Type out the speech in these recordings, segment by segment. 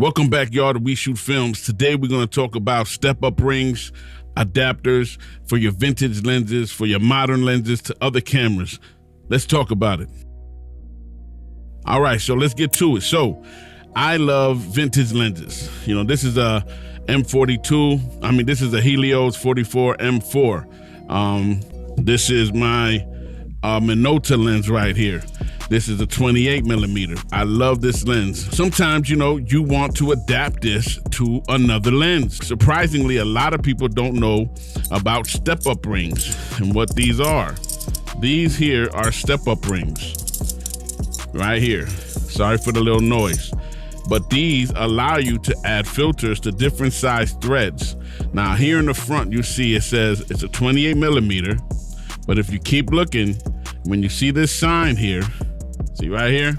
Welcome back, y'all, to We Shoot Films. Today, we're going to talk about step-up rings, adapters for your vintage lenses, for your modern lenses to other cameras. Let's talk about it. All right, so let's get to it. So I love vintage lenses. You know, this is a M42. This is a Helios 44 M4. This is my Minolta lens right here. This is a 28 millimeter. I love this lens. Sometimes, you want to adapt this to another lens. Surprisingly, a lot of people don't know about step-up rings and what these are. These here are step-up rings, right here. Sorry for the little noise. But these allow you to add filters to different size threads. Now, here in the front, you see it says it's a 28 millimeter. But if you keep looking, when you see this sign here, see right here?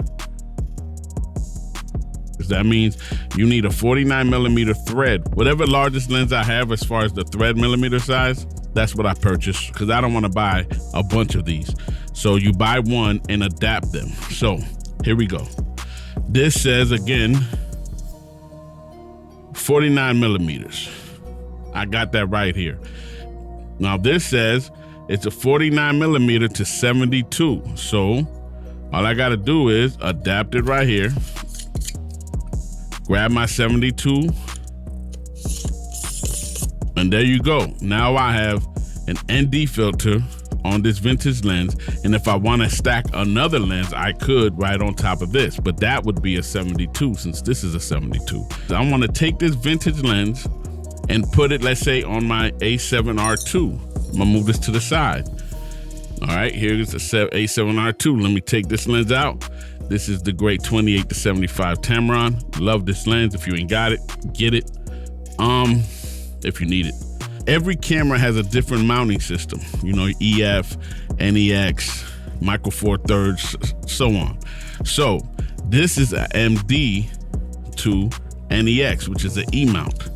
That means you need a 49 millimeter thread. Whatever largest lens I have as far as the thread millimeter size, that's what I purchased because I don't want to buy a bunch of these. So you buy one and adapt them. So here we go. This says, again, 49 millimeters. I got that right here. Now this says it's a 49 millimeter to 72. So all I gotta do is adapt it right here. Grab my 72. And there you go. Now I have an ND filter on this vintage lens. And if I wanna stack another lens, I could right on top of this, but that would be a 72 since this is a 72. So I wanna take this vintage lens and put it, let's say, on my A7R2. I'm gonna move this to the side. All right, here's the A7R2. Let me take this lens out. This is the great 28 to 75 Tamron. Love this lens. If you ain't got it, get it. If you need it. Every camera has a different mounting system. EF, NEX, Micro Four Thirds, so on. So this is a MD to NEX, which is an E mount.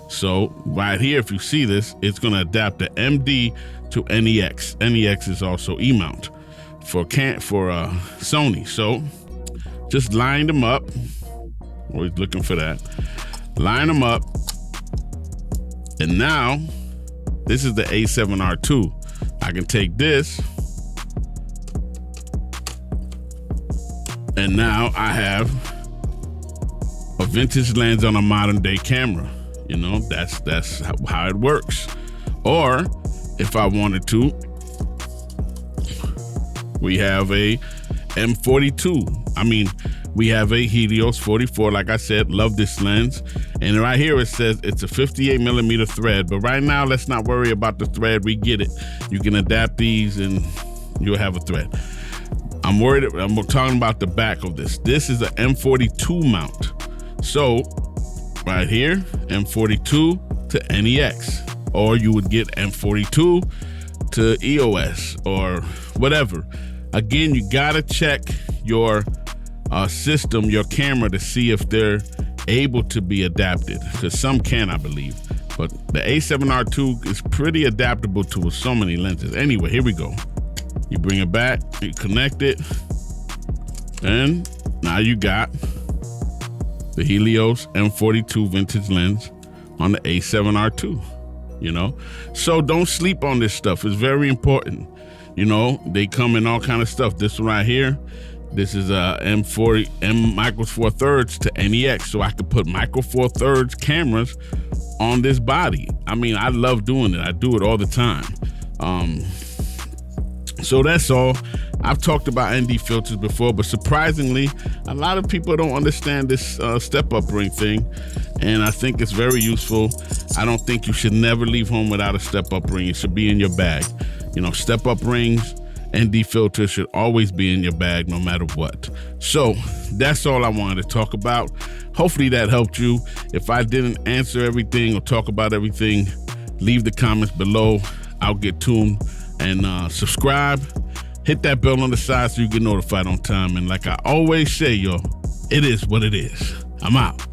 So right here, if you see this, it's gonna adapt the MD to NEX. NEX is also E mount for Sony. So just line them up. Always looking for that. Line them up. And now this is the A7R2. I can take this. And now I have a vintage lens on a modern day camera. That's how it works. Or if I wanted to, we have a M42. We have a Helios 44. Like I said, love this lens. And right here it says it's a 58 millimeter thread. But right now, let's not worry about the thread. We get it. You can adapt these and you'll have a thread. I'm talking about the back of this. This is a M42 mount. So right here, M42 to NEX. Or you would get M42 to EOS or whatever. Again, you gotta check your system, your camera, to see if they're able to be adapted, because some can, I believe. But the A7R2 is pretty adaptable to so many lenses. Anyway, here we go. You bring it back, you connect it, and now you got the Helios M42 vintage lens on the A7R2. So don't sleep on this stuff. It's very important. They come in all kind of stuff. This one right here, this is a M Micro Four Thirds to NEX, so I could put Micro Four Thirds cameras on this body. I love doing it. I do it all the time. So that's all. I've talked about ND filters before, but surprisingly, a lot of people don't understand this step-up ring thing, and I think it's very useful. I don't think you should never leave home without a step-up ring. It should be in your bag. Step-up rings, ND filters should always be in your bag no matter what. So that's all I wanted to talk about. Hopefully that helped you. If I didn't answer everything or talk about everything, leave the comments below. I'll get to them. And subscribe, hit that bell on the side so you get notified on time. And like I always say, y'all, it is what it is. I'm out.